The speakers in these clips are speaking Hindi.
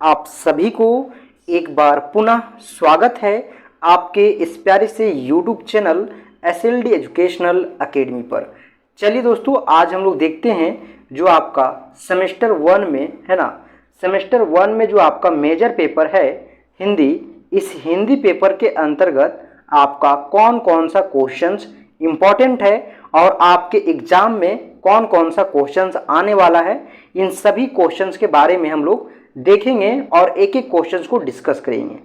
आप सभी को एक बार पुनः स्वागत है आपके इस प्यारे से YouTube channel SLD educational academy पर। चलिए दोस्तों, आज हम लोग देखते हैं जो आपका सेमेस्टर 1 में है ना, सेमेस्टर 1 में जो आपका मेजर पेपर है हिंदी, इस हिंदी पेपर के अंतर्गत आपका कौन कौन सा क्वेश्चंस इम्पॉर्टेंट है और आपके एग्जाम में कौन कौन सा क्वेश्चंस आने वाला है, इन सभी क्वेश्चंस के बारे में हम लोग देखेंगे और एक एक क्वेश्चंस को डिस्कस करेंगे।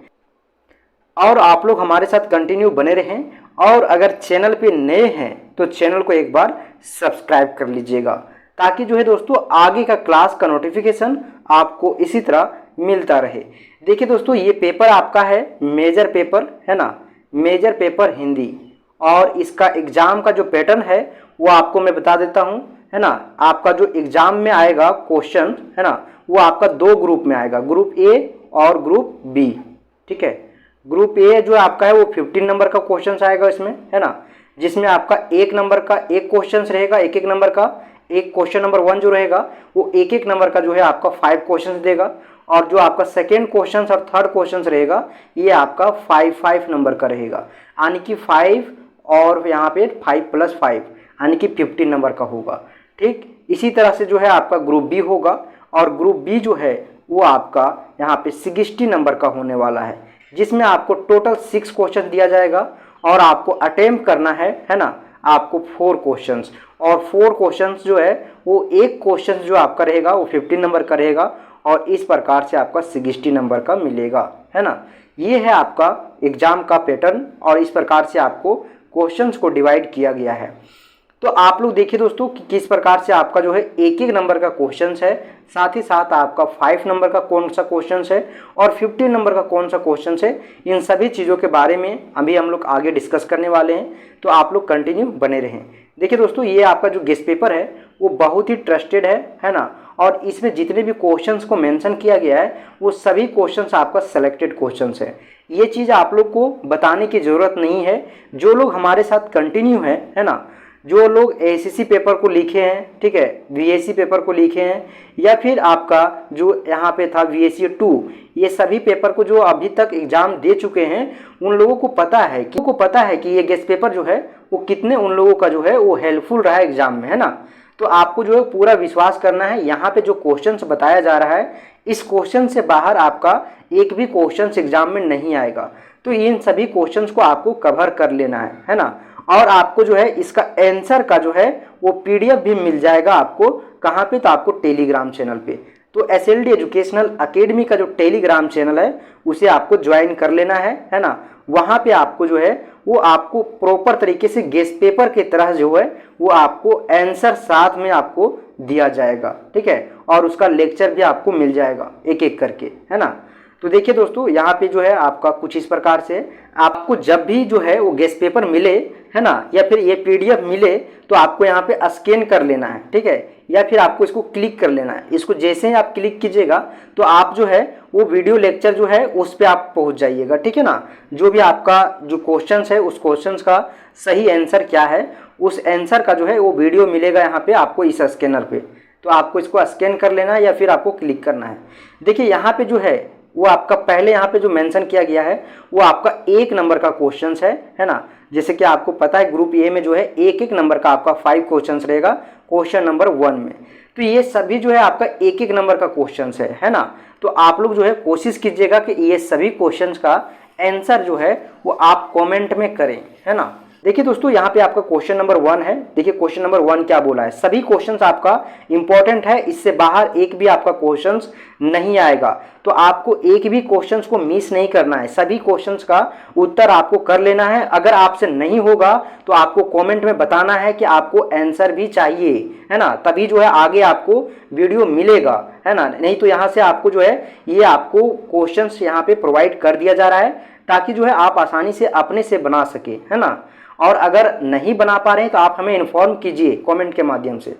और आप लोग हमारे साथ कंटिन्यू बने रहें और अगर चैनल पे नए हैं तो चैनल को एक बार सब्सक्राइब कर लीजिएगा, ताकि जो है दोस्तों आगे का क्लास का नोटिफिकेशन आपको इसी तरह मिलता रहे। देखिए दोस्तों, ये पेपर आपका है मेजर पेपर है ना, मेजर पेपर हिंदी, और इसका एग्जाम का जो पैटर्न है वो आपको मैं बता देता हूँ है ना। आपका जो एग्जाम में आएगा क्वेश्चन है ना, वो आपका दो ग्रुप में आएगा, ग्रुप ए और ग्रुप बी। ठीक है, ग्रुप ए जो आपका है वो 15 नंबर का क्वेश्चन आएगा इसमें है ना, जिसमें आपका 1 नंबर का एक क्वेश्चन रहेगा, एक नंबर का। एक क्वेश्चन नंबर 1 जो रहेगा वो एक नंबर का जो है आपका 5 क्वेश्चन देगा, और जो आपका सेकेंड क्वेश्चन और थर्ड क्वेश्चन रहेगा ये आपका 5 नंबर का रहेगा, यानी कि 5 और यहाँ पे 5 + 5 यानी कि 15 नंबर का होगा। ठीक इसी तरह से जो है आपका ग्रुप बी होगा, और ग्रुप बी जो है वो आपका यहाँ पे 60 नंबर का होने वाला है, जिसमें आपको टोटल 6 क्वेश्चन दिया जाएगा और आपको अटेम्प्ट करना है ना, आपको 4 क्वेश्चंस। और 4 क्वेश्चंस जो है वो एक क्वेश्चन जो आपका रहेगा वो 15 नंबर का रहेगा, और इस प्रकार से आपका 60 नंबर का मिलेगा है ना। ये है आपका एग्जाम का पैटर्न, और इस प्रकार से आपको क्वेश्चंस को डिवाइड किया गया है। तो आप लोग देखिए दोस्तों कि किस प्रकार से आपका जो है एक नंबर का क्वेश्चन है, साथ ही साथ आपका 5 नंबर का कौन सा क्वेश्चन है और 15 नंबर का कौन सा क्वेश्चन है, इन सभी चीज़ों के बारे में अभी हम लोग आगे डिस्कस करने वाले हैं। तो आप लोग कंटिन्यू बने रहें। देखिए दोस्तों, ये आपका जो गेस्ट पेपर है वो बहुत ही ट्रस्टेड है ना, और इसमें जितने भी क्वेश्चंस को मेंशन किया गया है वो सभी क्वेश्चंस आपका सेलेक्टेड क्वेश्चंस है। ये चीज़ आप लोग को बताने की ज़रूरत नहीं है। जो लोग हमारे साथ कंटिन्यू है ना, जो लोग एसीसी पेपर को लिखे हैं, ठीक है, वीएसी पेपर को लिखे हैं, या फिर आपका जो यहाँ पे था वीएसी 2, ये सभी पेपर को जो अभी तक एग्जाम दे चुके हैं उन लोगों को पता है कि ये गेस्ट पेपर जो है वो कितने उन लोगों का जो है वो हेल्पफुल रहा है एग्जाम में है ना। तो आपको जो है पूरा विश्वास करना है। यहाँ पे जो क्वेश्चंस बताया जा रहा है, इस क्वेश्चन से बाहर आपका एक भी क्वेश्चन एग्जाम में नहीं आएगा। तो इन सभी क्वेश्चंस को आपको कवर कर लेना है ना। और आपको जो है इसका आंसर का जो है वो पीडीएफ भी मिल जाएगा आपको। कहाँ पे? तो आपको टेलीग्राम चैनल पे। तो एसएलडी एजुकेशनल अकेडमी का जो टेलीग्राम चैनल है उसे आपको ज्वाइन कर लेना है ना। वहाँ पे आपको जो है वो आपको प्रॉपर तरीके से गेस्ट पेपर की तरह जो है वो आपको आंसर साथ में आपको दिया जाएगा, ठीक है, और उसका लेक्चर भी आपको मिल जाएगा एक एक करके, है ना। तो देखिए दोस्तों, यहाँ पे जो है आपका कुछ इस प्रकार से आपको जब भी जो है वो गेस्ट पेपर मिले है ना, या फिर ये पीडीएफ मिले, तो आपको यहाँ पे स्कैन कर लेना है, ठीक है, या फिर आपको इसको क्लिक कर लेना है। इसको जैसे ही आप क्लिक कीजिएगा तो आप जो है वो वीडियो लेक्चर जो है उस पर आप पहुँच जाइएगा, ठीक है ना। जो भी आपका जो क्वेश्चन है उस क्वेश्चन का सही आंसर क्या है, उस आंसर का जो है वो वीडियो मिलेगा यहाँ पे आपको इस स्कैनर पे। तो आपको इसको स्कैन कर लेना है या फिर आपको क्लिक करना है। देखिए यहाँ पे जो है वो आपका पहले यहाँ पे जो मेंशन किया गया है वो आपका 1 नंबर का क्वेश्चन है ना। जैसे कि आपको पता है ग्रुप ए में जो है एक नंबर का आपका 5 क्वेश्चन रहेगा क्वेश्चन नंबर 1 में। तो ये सभी जो है आपका एक नंबर का क्वेश्चन है ना। तो आप लोग जो है कोशिश कीजिएगा कि ये सभी क्वेश्चन का आंसर जो है वो आप कॉमेंट में करें, है ना। देखिए दोस्तों, यहाँ पे आपका क्वेश्चन नंबर 1 है। देखिए क्वेश्चन नंबर 1 क्या बोला है। सभी क्वेश्चंस आपका इंपॉर्टेंट है, इससे बाहर एक भी आपका क्वेश्चंस नहीं आएगा। तो आपको एक भी क्वेश्चंस को मिस नहीं करना है, सभी क्वेश्चंस का उत्तर आपको कर लेना है। अगर आपसे नहीं होगा तो आपको कमेंट में बताना है कि आपको आंसर भी चाहिए, है ना, तभी जो है आगे आपको वीडियो मिलेगा, है ना। नहीं तो यहाँ से आपको जो है ये आपको क्वेश्चंस यहाँ पे प्रोवाइड कर दिया जा रहा है ताकि जो है आप आसानी से अपने से बना सके, है ना। और अगर नहीं बना पा रहे हैं तो आप हमें इन्फॉर्म कीजिए कमेंट के माध्यम से।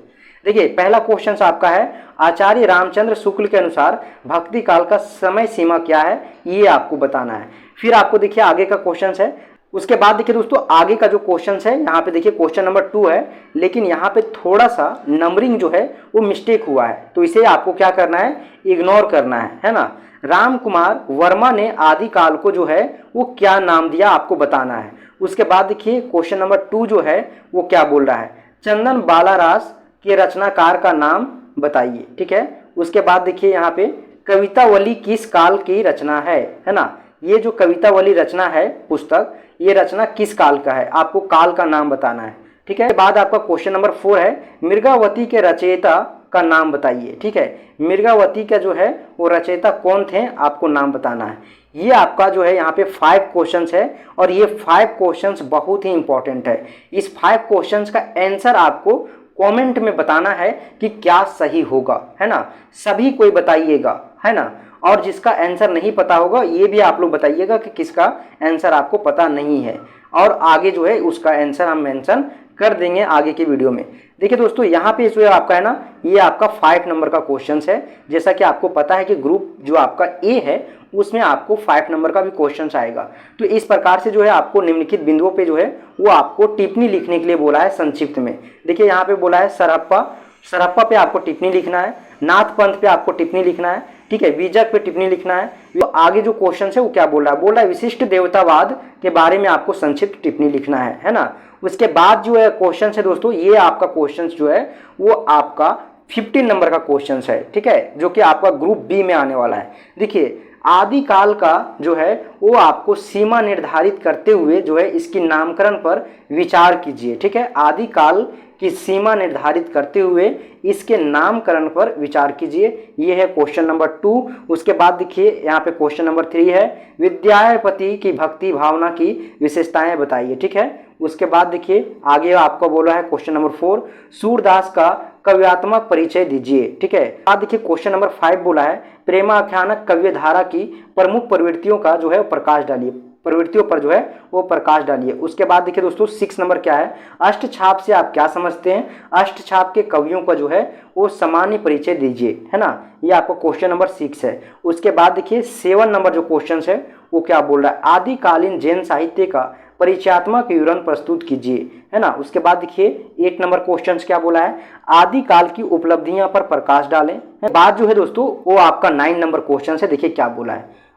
देखिए पहला क्वेश्चन आपका है, आचार्य रामचंद्र शुक्ल के अनुसार भक्ति काल का समय सीमा क्या है, ये आपको बताना है। फिर आपको देखिए आगे का क्वेश्चन है। उसके बाद देखिए दोस्तों आगे का जो क्वेश्चन है, यहाँ पे देखिए क्वेश्चन नंबर 2 है, लेकिन यहाँ पे थोड़ा सा नंबरिंग जो है वो मिस्टेक हुआ है, तो इसे आपको क्या करना है, इग्नोर करना है ना। राम कुमार वर्मा ने आदिकाल को जो है वो क्या नाम दिया, आपको बताना है। उसके बाद देखिए क्वेश्चन नंबर 2 जो है वो क्या बोल रहा है, चंदन बालारास के रचनाकार का नाम बताइए, ठीक है। उसके बाद देखिए यहाँ पे कवितावली किस काल की रचना है ना। ये जो कवितावली रचना है पुस्तक, ये रचना किस काल का है, आपको काल का नाम बताना है, ठीक है। बाद आपका क्वेश्चन नंबर 4 है, मृगावती के रचयिता का नाम बताइए, ठीक है। मृगावती का जो है वो रचयिता कौन थे, आपको नाम बताना है। ये आपका जो है यहाँ पे 5 क्वेश्चंस है और ये 5 क्वेश्चंस बहुत ही इंपॉर्टेंट है। इस 5 क्वेश्चंस का आंसर आपको कमेंट में बताना है कि क्या सही होगा, है ना। सभी कोई बताइएगा, है ना। और जिसका आंसर नहीं पता होगा ये भी आप लोग बताइएगा कि किसका आंसर आपको पता नहीं है, और आगे जो है उसका आंसर हम मेंशन कर देंगे आगे के वीडियो में। देखिए दोस्तों यहाँ पे जो आपका है ना, ये आपका 5 नंबर का क्वेश्चन है। जैसा कि आपको पता है कि ग्रुप जो आपका ए है उसमें आपको 5 नंबर का भी क्वेश्चन आएगा। तो इस प्रकार से जो है आपको निम्नलिखित बिंदुओं पे जो है वो आपको टिप्पणी लिखने के लिए बोला है संक्षिप्त में। देखिए यहाँ पे बोला है सरहप्पा पे आपको टिप्पणी लिखना है, नाथ पंथ पे आपको टिप्पणी लिखना है, ठीक है, बीजक पे टिप्पणी लिखना है। तो आगे जो क्वेश्चन है वो क्या बोल रहा है, विशिष्ट देवतावाद के बारे में आपको संक्षिप्त टिप्पणी लिखना है ना। उसके बाद जो है क्वेश्चन है दोस्तों, ये आपका क्वेश्चन जो है वो आपका 15 नंबर का क्वेश्चन है, ठीक है, जो कि आपका ग्रुप बी में आने वाला है। देखिए आदिकाल का जो है वो आपको सीमा निर्धारित करते हुए जो है इसकी नामकरण पर विचार कीजिए, ठीक है। आदिकाल की सीमा निर्धारित करते हुए इसके नामकरण पर विचार कीजिए। ये है क्वेश्चन नंबर 2। उसके बाद देखिए यहाँ पे क्वेश्चन नंबर 3 है, विद्यापति की भक्ति भावना की विशेषताएं बताइए, ठीक है। उसके बाद देखिए आगे आपको बोला है क्वेश्चन नंबर 4, सूरदास का काव्यात्मक परिचय दीजिए, ठीक है। बाद देखिए क्वेश्चन नंबर 5 बोला है, प्रेमाख्यानक काव्य धारा की प्रमुख प्रवृत्तियों का जो है प्रकाश डालिए, प्रवृत्तियों पर जो है वो प्रकाश डालिए। उसके बाद देखिए दोस्तों 6 नंबर क्या है, अष्टछाप से आप क्या समझते हैं, अष्टछाप के कवियों का जो है वो सामान्य परिचय दीजिए, है ना। ये आपका क्वेश्चन नंबर 6 है। उसके बाद देखिए 7 नंबर जो क्वेश्चन है वो क्या बोल रहा है, आदिकालीन जैन साहित्य का परिचयात्मक विवरण प्रस्तुत कीजिए, है ना। उसके बाद देखिए 8 नंबर क्वेश्चन क्या बोला है, आदिकाल की उपलब्धियां पर प्रकाश डालें। बाद जो है दोस्तों वो आपका 9 नंबर क्वेश्चन है। देखिए क्या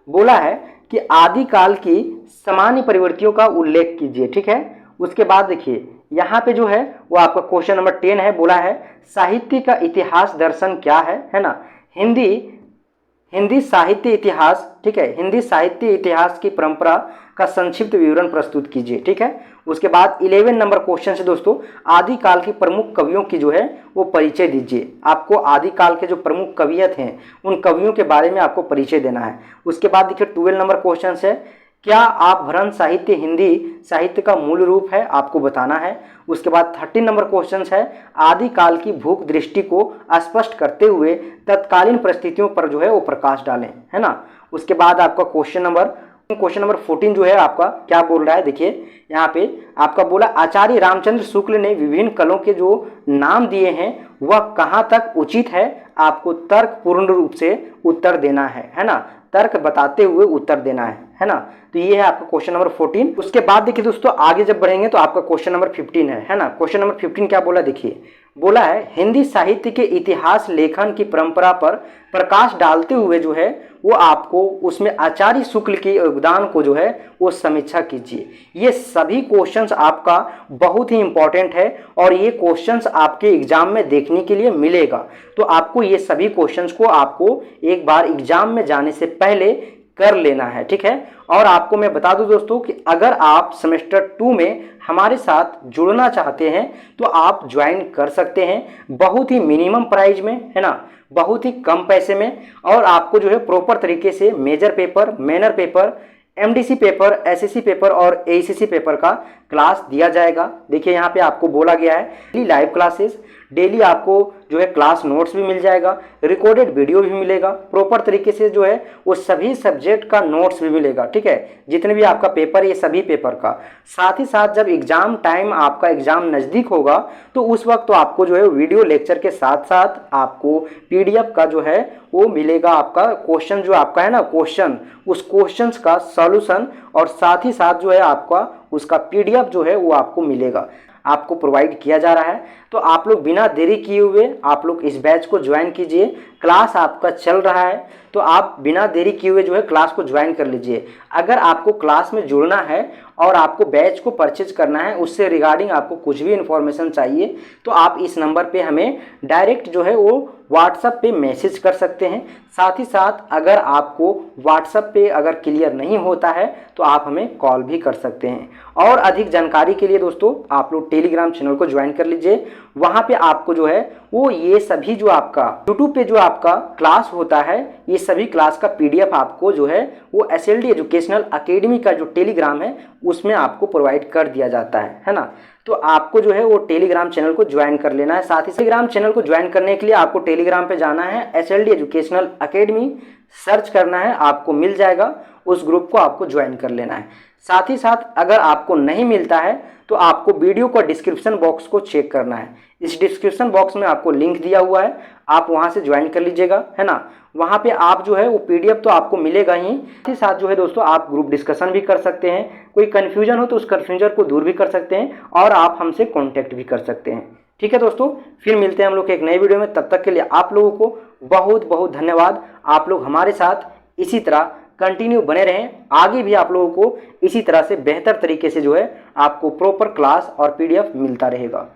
बोला है कि आदिकाल की सामान्य प्रवृत्तियों का उल्लेख कीजिए, ठीक है। उसके बाद देखिए यहाँ पे जो है वो आपका क्वेश्चन नंबर 10 है, बोला है साहित्य का इतिहास दर्शन क्या है ना। हिंदी साहित्य इतिहास, ठीक है, हिंदी साहित्य इतिहास की परंपरा का संक्षिप्त विवरण प्रस्तुत कीजिए, ठीक है। उसके बाद 11 नंबर क्वेश्चन से दोस्तों, आदिकाल के प्रमुख कवियों की जो है वो परिचय दीजिए। आपको आदिकाल के जो प्रमुख कवियत हैं उन कवियों के बारे में आपको परिचय देना है। उसके बाद देखिए 12 नंबर क्वेश्चन है, क्या अपभ्रंश साहित्य हिंदी साहित्य का मूल रूप है, आपको बताना है। उसके बाद 13 नंबर क्वेश्चन है, आदिकाल की भूख दृष्टि को स्पष्ट करते हुए तत्कालीन परिस्थितियों पर जो है वो प्रकाश डालें, है ना। उसके बाद आपका क्वेश्चन नंबर 14 जो है आपका क्या बोल रहा है, देखिए यहाँ पे आपका बोला, आचार्य रामचंद्र शुक्ल ने विभिन्न कलों के जो नाम दिए हैं वह कहाँ तक उचित है, आपको तर्क पूर्ण रूप से उत्तर देना है ना, तर्क बताते हुए उत्तर देना है ना। तो ये है आपका क्वेश्चन नंबर 14। उसके बाद देखिए दोस्तों आगे जब बढ़ेंगे तो आपका क्वेश्चन नंबर 15 है ना। क्वेश्चन नंबर 15 क्या बोला, देखिए बोला है, हिंदी साहित्य के इतिहास लेखन की परंपरा पर प्रकाश डालते हुए जो है वो आपको उसमें आचार्य शुक्ल के योगदान को जो है वो समीक्षा कीजिए। ये सभी क्वेश्चंस आपका बहुत ही इंपॉर्टेंट है और ये क्वेश्चंस आपके एग्जाम में देखने के लिए मिलेगा। तो आपको ये सभी क्वेश्चंस को आपको एक बार एग्जाम में जाने से पहले कर लेना है, ठीक है। और आपको मैं बता दूं दोस्तों कि अगर आप सेमेस्टर 2 में हमारे साथ जुड़ना चाहते हैं तो आप ज्वाइन कर सकते हैं, बहुत ही मिनिमम प्राइस में, है ना, बहुत ही कम पैसे में। और आपको जो है प्रॉपर तरीके से major paper, minor paper, MDC paper, SSC paper और एसीसी पेपर का क्लास दिया जाएगा। देखिए यहाँ पे आपको बोला गया है डेली लाइव क्लासेस, डेली आपको जो है क्लास नोट्स भी मिल जाएगा, रिकॉर्डेड वीडियो भी मिलेगा, प्रॉपर तरीके से जो है वो सभी सब्जेक्ट का नोट्स भी मिलेगा, ठीक है, जितने भी आपका पेपर, ये सभी पेपर का। साथ ही साथ जब एग्जाम टाइम, आपका एग्जाम नज़दीक होगा तो उस वक्त तो आपको जो है वीडियो लेक्चर के साथ साथ आपको पीडीएफ का जो है वो मिलेगा, आपका क्वेश्चन जो आपका है ना क्वेश्चन, उस क्वेश्चंस का सॉल्यूशन और साथ ही साथ जो है आपका उसका पीडीएफ जो है वो आपको मिलेगा। आपको प्रोवाइड किया जा रहा है। तो आप लोग बिना देरी किए हुए आप लोग इस बैच को ज्वाइन कीजिए। क्लास आपका चल रहा है तो आप बिना देरी किए हुए जो है क्लास को ज्वाइन कर लीजिए। अगर आपको क्लास में जुड़ना है और आपको बैच को परचेज करना है, उससे रिगार्डिंग आपको कुछ भी इन्फॉर्मेशन चाहिए तो आप इस नंबर पे हमें डायरेक्ट जो है वो व्हाट्सएप पे मैसेज कर सकते हैं। साथ ही साथ अगर आपको व्हाट्सएप पे अगर क्लियर नहीं होता है तो आप हमें कॉल भी कर सकते हैं। और अधिक जानकारी के लिए दोस्तों आप लोग टेलीग्राम चैनल को ज्वाइन कर लीजिए। वहाँ पे आपको जो है वो ये सभी जो आपका यूट्यूब पे जो आपका क्लास होता है, ये सभी क्लास का PDF आपको जो है वो SLD एजुकेशनल अकेडमी का जो टेलीग्राम है उसमें आपको प्रोवाइड कर दिया जाता है ना। तो आपको जो है वो टेलीग्राम चैनल को ज्वाइन कर लेना है। साथ ही टेलीग्राम चैनल को ज्वाइन करने के लिए आपको टेलीग्राम पे जाना है, SLD एजुकेशनल अकेडमी सर्च करना है, आपको मिल जाएगा। उस ग्रुप को आपको ज्वाइन कर लेना है। साथ ही साथ अगर आपको नहीं मिलता है तो आपको वीडियो का डिस्क्रिप्शन बॉक्स को चेक करना है। इस डिस्क्रिप्शन बॉक्स में आपको लिंक दिया हुआ है, आप वहां से ज्वाइन कर लीजिएगा, है ना। वहां पे आप जो है वो PDF तो आपको मिलेगा ही, साथ ही साथ जो है दोस्तों आप ग्रुप डिस्कशन भी कर सकते हैं। कोई कन्फ्यूजन हो तो उस कन्फ्यूजन को दूर भी कर सकते हैं और आप हमसे कॉन्टैक्ट भी कर सकते हैं। ठीक है दोस्तों, फिर मिलते हैं हम लोग एक नए वीडियो में। तब तक के लिए आप लोगों को बहुत बहुत धन्यवाद। आप लोग हमारे साथ इसी तरह कंटिन्यू बने रहें। आगे भी आप लोगों को इसी तरह से बेहतर तरीके से जो है आपको प्रॉपर क्लास और PDF मिलता रहेगा।